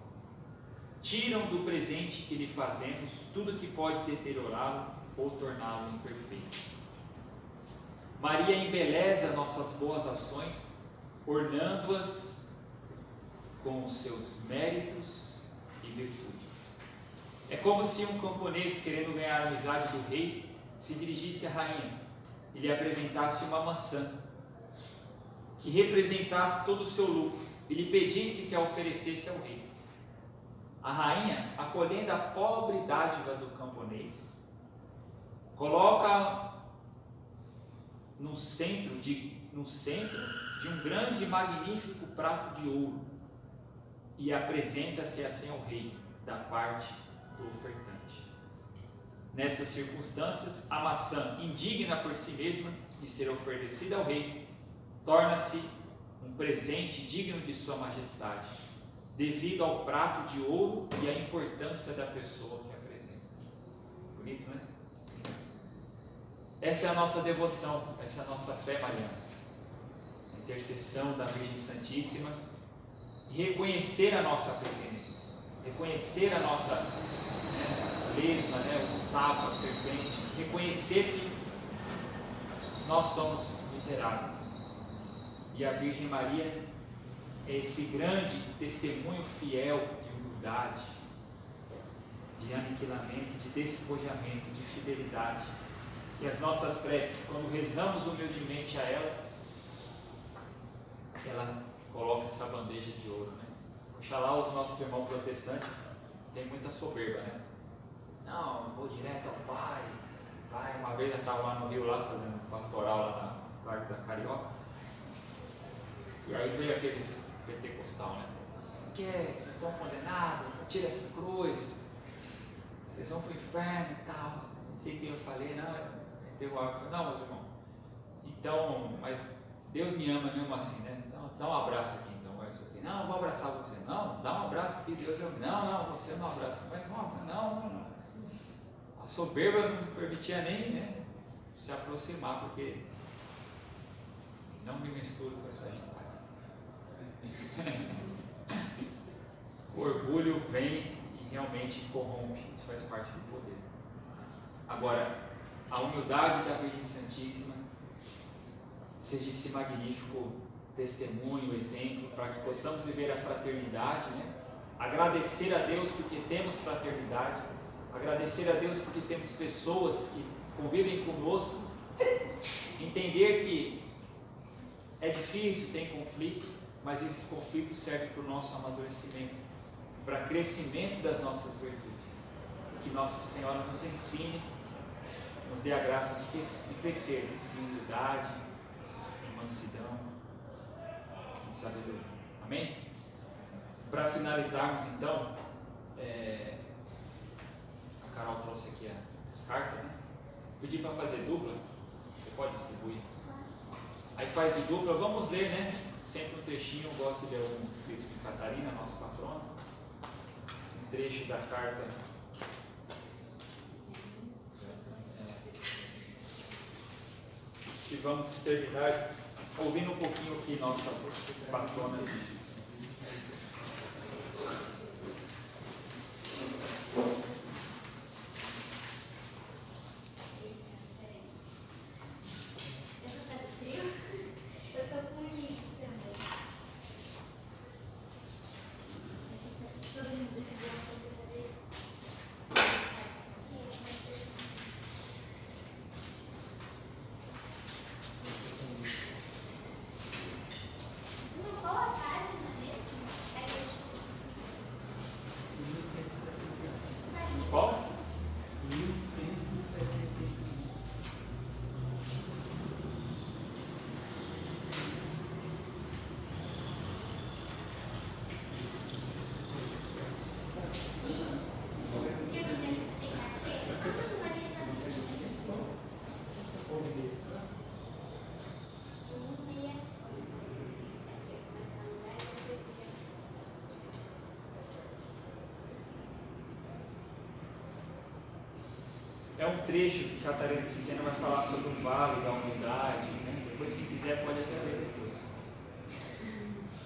tiram do presente que lhe fazemos tudo que pode deteriorá-lo ou torná-lo imperfeito. Maria embeleza nossas boas ações, ornando-as com os seus méritos e virtude. É como se um camponês, querendo ganhar a amizade do rei, se dirigisse à rainha e lhe apresentasse uma maçã que representasse todo o seu lucro e lhe pedisse que a oferecesse ao rei. A rainha, acolhendo a pobre dádiva do camponês, coloca no centro de um grande e magnífico prato de ouro e apresenta-se assim ao rei, da parte do ofertante. Nessas circunstâncias, a maçã, indigna por si mesma de ser oferecida ao rei, torna-se um presente digno de sua majestade, devido ao prato de ouro e à importância da pessoa que apresenta. Bonito, né? Essa é a nossa devoção, essa é a nossa fé mariana. A intercessão da Virgem Santíssima e reconhecer a nossa pequenez, reconhecer a nossa lesma, o sapo, a serpente, reconhecer que nós somos miseráveis. E a Virgem Maria é esse grande testemunho fiel de humildade, de aniquilamento, de despojamento, de fidelidade. E as nossas preces, quando rezamos humildemente a ela coloca essa bandeja de ouro, né? Oxalá os nossos irmãos protestantes têm muita soberba, né? Não, vou direto ao Pai. Vai, uma vez eu estava lá no Rio, lá fazendo pastoral lá na Largo da Carioca. E aí veio aqueles pentecostal, né? Vocês estão condenados, tira essa cruz, vocês vão para o inferno e tal. Não sei o que eu falei, não. Teve algo que falou, não, meus irmãos, então, mas Deus me ama mesmo assim, né? Então, dá um abraço aqui, então, vai isso aqui. Não, eu vou abraçar você. Não, dá um abraço aqui, Deus ama. Não, você não abraça. Mas, não. A soberba não permitia nem, se aproximar, porque não me misturo com essa gente. O orgulho vem e realmente corrompe, isso faz parte do poder. Agora, a humildade da Virgem Santíssima seja esse magnífico testemunho, exemplo, para que possamos viver a fraternidade, agradecer a Deus porque temos fraternidade, agradecer a Deus porque temos pessoas que convivem conosco, entender que é difícil, tem conflito, mas esses conflitos servem para o nosso amadurecimento, para crescimento das nossas virtudes. Que Nossa Senhora nos ensine, nos dê a graça de crescer em humildade, em mansidão, em sabedoria. Amém? Para finalizarmos então, a Carol trouxe aqui as cartas, Pedi para fazer dupla, você pode distribuir. Aí faz de dupla, vamos ler, sempre um trechinho, eu gosto de ler um escrito de Catarina, nosso patrono, um trecho da carta e vamos terminar ouvindo um pouquinho o que nossa patrona diz. É um trecho que Catarina de Sena vai falar sobre o vale da humildade, né? Depois, se quiser, pode até ler depois.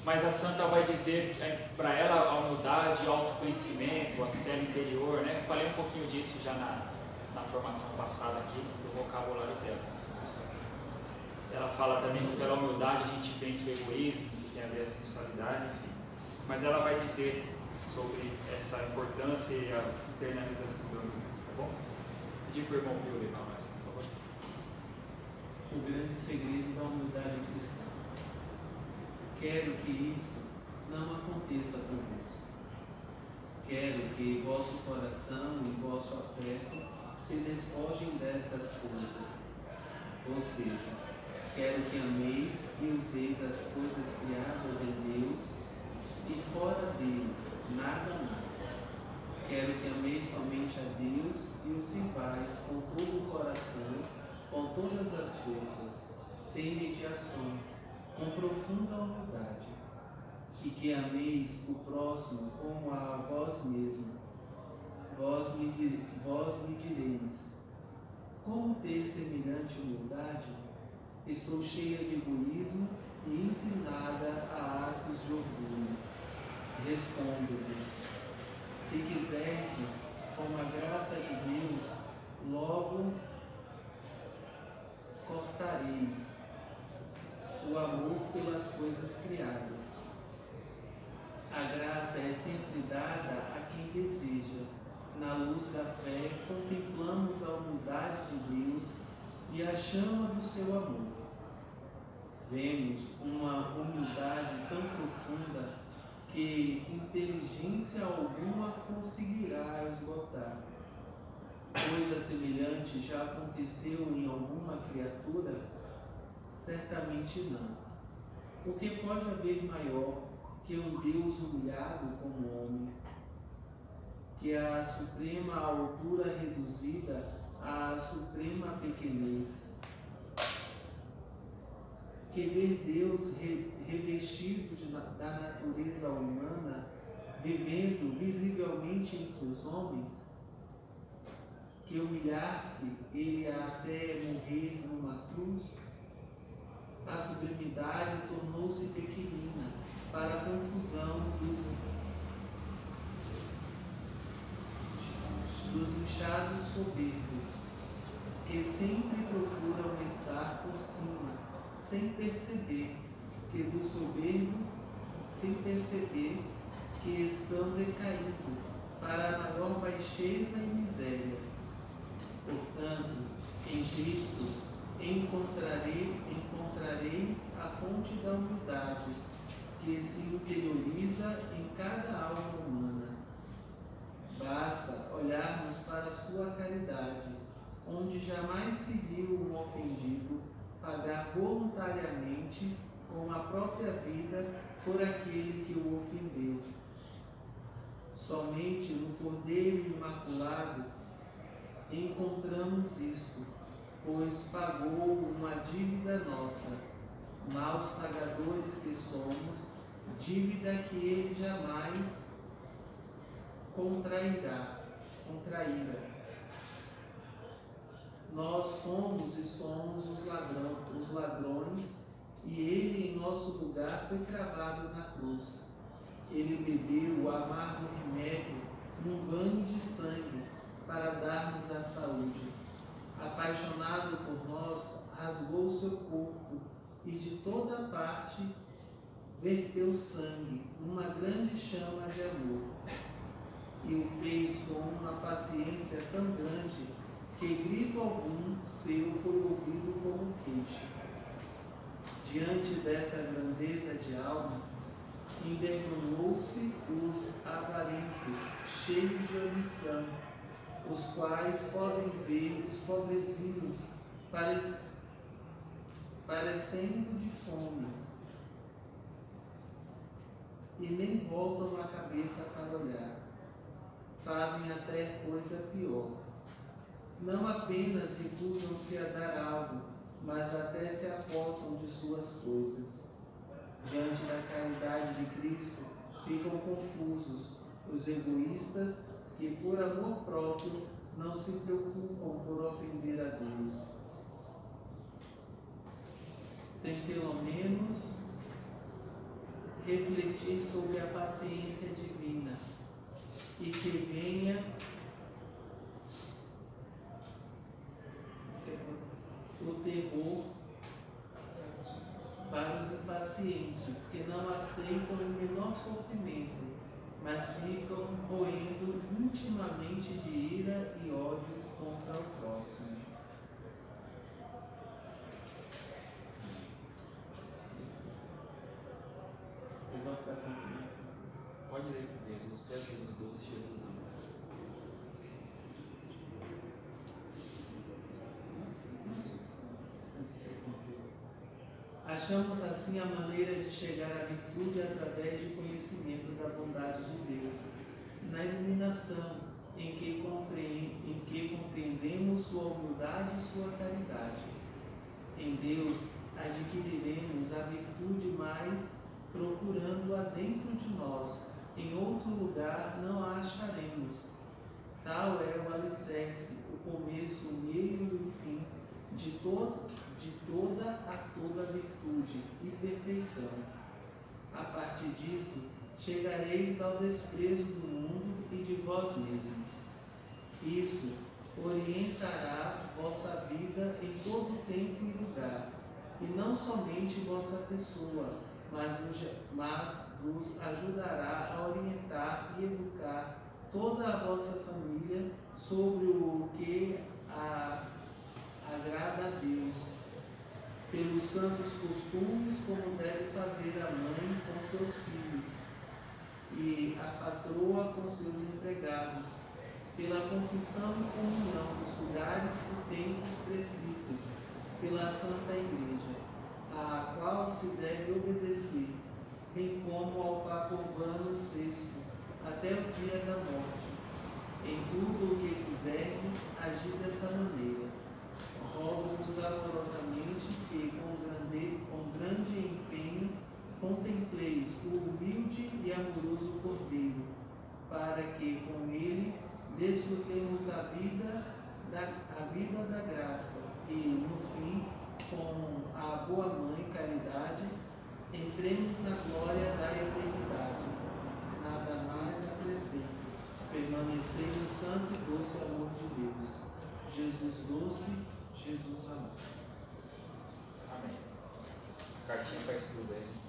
Mas a santa vai dizer que para ela a humildade, o autoconhecimento, a cela interior, né? Eu falei um pouquinho disso já na formação passada aqui, do vocabulário dela. Ela fala também que pela humildade a gente vence o egoísmo, que tem a ver a sensualidade, enfim. Mas ela vai dizer sobre essa importância e a internalização da humildade, tá bom? Pedir para o irmão Pio ler para nós, por favor. O grande segredo da humildade cristã. Quero que isso não aconteça convosco. Quero que vosso coração e vosso afeto se despojem dessas coisas. Ou seja, quero que ameis e useis as coisas criadas em Deus e fora dele, nada mais. Quero que ameis somente a Deus e o sirvais com todo o coração, com todas as forças, sem mediações, com profunda humildade, e que ameis o próximo como a vós mesmo. Vós me direis, como ter semelhante humildade? Estou cheia de egoísmo e inclinada a atos de orgulho. Respondo-vos, se quiserdes, com a graça de Deus, logo cortareis o amor pelas coisas criadas. A graça é sempre dada a quem deseja. Na luz da fé, contemplamos a humildade de Deus e a chama do seu amor. Vemos uma humildade tão profunda que inteligência alguma conseguirá esgotar. Coisa semelhante já aconteceu em alguma criatura? Certamente não. O que pode haver maior que um Deus humilhado como homem, que a suprema altura reduzida à suprema pequenez, que ver Deus revestido da natureza humana, vivendo visivelmente entre os homens, que humilhar-se ele até morrer numa cruz? A sublimidade tornou-se pequenina para a confusão dos inchados soberbos, que sempre procuram estar por cima, sem perceber que dos soberbos, sem perceber que estão decaindo para a maior baixeza e miséria. Portanto, em Cristo encontrareis a fonte da humildade que se interioriza em cada alma humana. Basta olharmos para a sua caridade, onde jamais se viu um ofendido pagar voluntariamente com a própria vida por aquele que o ofendeu. Somente no Cordeiro Imaculado encontramos isto, pois pagou uma dívida nossa, maus pagadores que somos, dívida que ele jamais contrairá. Nós fomos e somos os ladrões, e ele em nosso lugar foi cravado na cruz. Ele bebeu o amargo remédio num banho de sangue para dar-nos a saúde. Apaixonado por nós, rasgou seu corpo e de toda parte verteu sangue numa grande chama de amor. E o fez com uma paciência tão grande que grito algum seu foi ouvido como queixa. Diante dessa grandeza de alma, envergonhou-se os avarentos, cheios de ambição, os quais podem ver os pobrezinhos parecendo de fome, e nem voltam a cabeça para olhar. Fazem até coisa pior. Não apenas recusam-se a dar algo, mas até se apossam de suas coisas. Diante da caridade de Cristo, ficam confusos os egoístas que, por amor próprio, não se preocupam por ofender a Deus, sem pelo menos refletir sobre a paciência divina e que venha o terror para os impacientes, que não aceitam o menor sofrimento, mas ficam roendo intimamente de ira e ódio contra o próximo. Exaltação final. Pode ler comigo, nos teus doces, Jesus. Achamos assim a maneira de chegar à virtude através do conhecimento da bondade de Deus, na iluminação em que compreendemos sua humildade e sua caridade. Em Deus adquiriremos a virtude, mas procurando-a dentro de nós, em outro lugar não a acharemos. Tal é o alicerce, o começo, o meio e o fim de toda virtude e perfeição. A partir disso, chegareis ao desprezo do mundo e de vós mesmos. Isso orientará vossa vida em todo tempo e lugar, e não somente vossa pessoa, mas vos ajudará a orientar e educar toda a vossa família sobre o que agrada a Deus, pelos santos costumes, como deve fazer a mãe com seus filhos e a patroa com seus empregados, pela confissão e comunhão dos lugares e tempos prescritos pela Santa Igreja, à qual se deve obedecer, bem como ao Papa Urbano VI, até o dia da morte. Em tudo o que fizerdes, agir dessa maneira. Rogo-vos amorosamente que, com grande empenho, contempleis o humilde e amoroso Cordeiro, para que, com ele, desfrutemos a vida da graça e, no fim, com a boa Mãe Caridade, entremos na glória da eternidade. Nada mais acrescento. Permanecei no santo e doce amor de Deus. Jesus doce, Jesus amor. Amém. Cartinha para estudo aí.